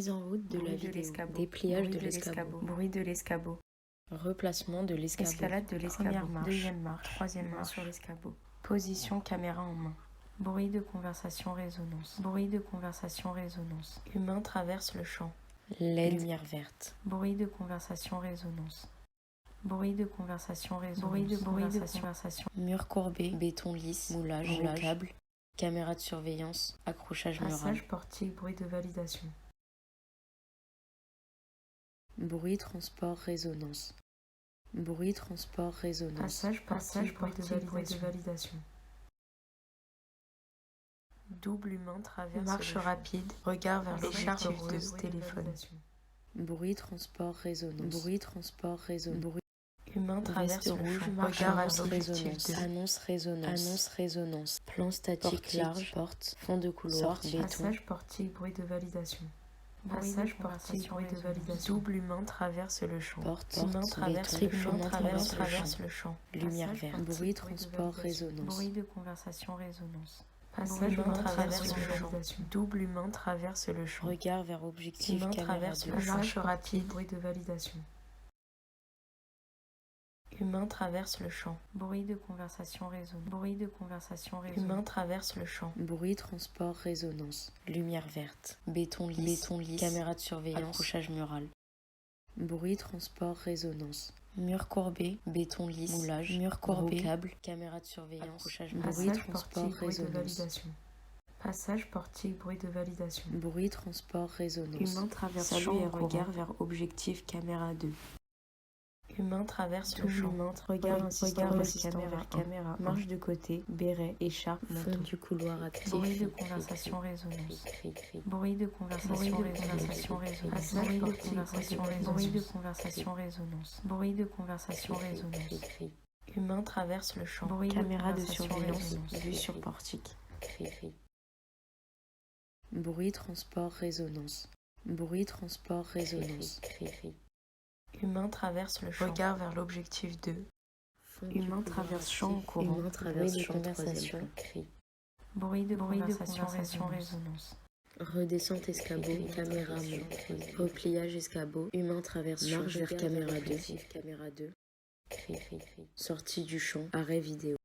Mise en route de la vidéo. Dépliage de l'escabeau. Bruit de l'escabeau. Replacement de l'escabeau. Escalade de l'escabeau. Première marche. Deuxième marche. Troisième marche sur l'escabeau. Position caméra en main. Bruit de conversation résonance. Bruit de conversation résonance. Humain traverse le champ. LED. Lumière verte. Bruit de conversation résonance. Bruit de conversation résonance. Bruit de conversation. Mur courbé. Béton lisse. Moulage. Câble. Caméra de surveillance. Accrochage mural. Passage portique. Bruit de validation. Bruit transport résonance. Bruit transport résonance. Passage bruit de validation. Double humain traverse marche rapide, regard vers l'objectif de téléphone. Bruit transport résonance. Bruit transport résonance. Bruit humain traverse veste rouge, regard vers résonance. l'objectif de Annonce résonance. Annonce résonance. Plan statique large, porte, fond de couloir, béton. Passage portique, bruit de validation. Passage portique, bruit de validation. Double humain traverse le champ. Porte, humain traverse le champ. Traverse le champ. Lumière verte. Bruit transport résonance. Bruit de conversation résonance. Passage humain traverse le champ. Double humain traverse le champ. Regard vers objectif Humain caméra traverse de le champ. Marche rapide, bruit de validation. Humain traverse le champ. Bruit de conversation résonance. Bruit de conversation résonance. Humain traverse le champ. Bruit transport résonance. Lumière verte. Béton lisse. Caméra de surveillance. Accrochage mural. Bruit transport résonance. Mur courbé. Béton lisse. Moulage. Mur courbé. Câble. Caméra de surveillance. Accrochage mural. Bruit transport résonance. Passage portique, bruit de validation. Bruit transport résonance. Humain traverse champ et regard vers objectif caméra 2. Humain traverse le champ. Regard vers caméra. Marche de côté, béret, écharpe, Fond du couloir actif. Bruit de conversation résonance. Bruit de conversation résonance. Bruit de conversation résonance. Bruit de conversation résonance. Bruit de conversation résonance. Humain traverse le champ. Caméra de surveillance. Vue sur portique. Bruit transport résonance. Bruit transport résonance. Humain traverse le champ. Regard vers l'objectif 2. Humain traverse champ en courant. Humain traverse champ conversation. Bruit de conversation résonance. Redescente escabeau, caméra main. Repliage escabeau, humain traverse marche vers caméra 2. Sortie du champ, arrêt vidéo.